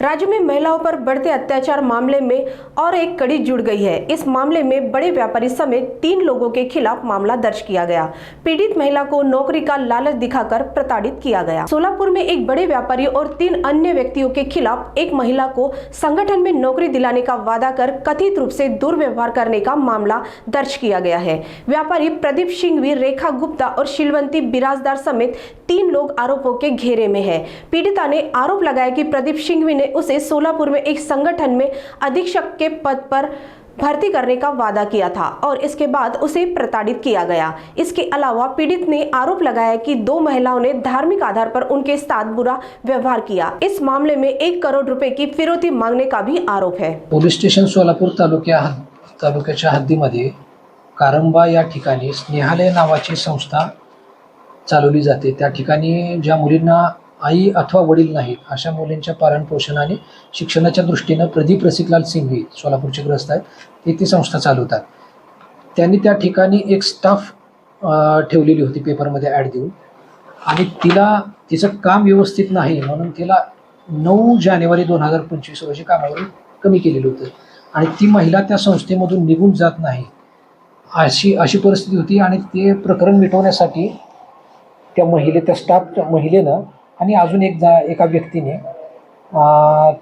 राज्य में महिलाओं पर बढ़ते अत्याचार मामले में और एक कड़ी जुड़ गई है। इस मामले में बड़े व्यापारी समेत 3 लोगों के खिलाफ मामला दर्ज किया गया। पीड़ित महिला को नौकरी का लालच दिखाकर प्रताड़ित किया गया। सोलापुर में एक बड़े व्यापारी और 3 अन्य व्यक्तियों के खिलाफ एक महिला को संगठन में नौकरी दिलाने का वादा कर कथित रूप से दुर्व्यवहार करने का मामला दर्ज किया गया है। व्यापारी प्रदीप सिंघवी, रेखा गुप्ता और शिलवंती बिराजदार समेत 3 लोग आरोपों के घेरे में है। पीड़िता ने आरोप लगाया कि प्रदीप सिंघवी ने उसे सोलापुर में एक संगठन में अधीक्षक के पद पर भर्ती करने का वादा किया था और इसके बाद उसे प्रताड़ित किया गया। इसके अलावा पीड़ित ने आरोप लगाया कि 2 महिलाओं ने धार्मिक आधार पर उनके साथ बुरा व्यवहार किया। इस मामले में 1 करोड़ रुपए की फिरौती मांगने का भी आरोप है। पोलीस स्टेशन सोलापूर तालुक्याच्या हद्दीमध्ये कारंबा या ठिकाणी स्नेहालय नावाची संस्था चालवली जाते। त्या ठिकाणी ज्या मुलींना आई अथवा वडील नाहीत अशा मुलींच्या पालन पोषण आणि शिक्षणाच्या दृष्टीनं प्रदीप रसिकलाल सिंघवी सोलापूरचे ग्रस्त आहेत, ते ती संस्था चालवतात। त्यांनी त्या ठिकाणी एक स्टाफ ठेवलेली होती पेपरमध्ये ॲड देऊन आणि तिचं काम व्यवस्थित नाही म्हणून तिला 9 जानेवारी 2025 रोजी कामावरून कमी केलेलं होतं आणि ती महिला त्या संस्थेमधून निघून जात नाही अशी परिस्थिती होती आणि ते प्रकरण मिटवण्यासाठी त्या स्टाफ महिलेनं आणि अजून एका व्यक्तीने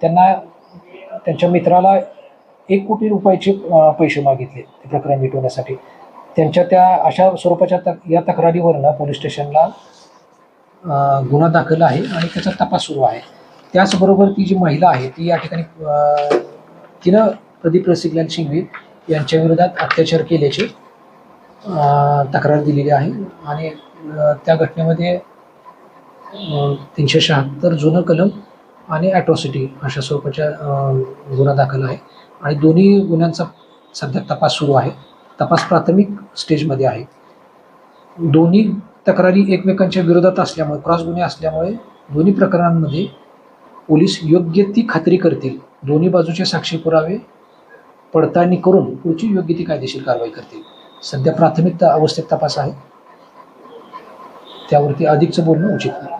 त्यांना त्यांच्या मित्राला 1 कोटी रुपयाचे पैसे मागितले ते प्रकरण मिटवण्यासाठी। त्यांच्या त्या अशा स्वरूपाच्या या तक्रारीवरनं पोलीस स्टेशनला गुन्हा दाखल आहे आणि त्याचा तपास सुरू आहे। त्याचबरोबर ती जी महिला आहे ती या ठिकाणी तिनं प्रदीप रसिकलाल सिंघवी यांच्या विरोधात अत्याचार केल्याची तक्रार दिलेली आहे आणि त्या घटनेमध्ये 376 जुनं कलम आणि ॲट्रॉसिटी अशा स्वरूपाच्या गुन्हा दाखल आहे आणि दोन्ही गुन्ह्यांचा सध्या तपास सुरू आहे। तपास प्राथमिक स्टेजमध्ये आहे। दोन्ही तक्रारी एकमेकांच्या विरोधात असल्यामुळे क्रॉस गुन्हे असल्यामुळे दोन्ही प्रकरणांमध्ये पोलीस योग्य ती खात्री करतील, दोन्ही बाजूचे साक्षी पुरावे पडताळणी करून पुढची योग्य ती कायदेशीर कारवाई करतील। सध्या प्राथमिक अवस्थेत तपास आहे, त्यावरती अधिकचं बोलणं उचित नाही।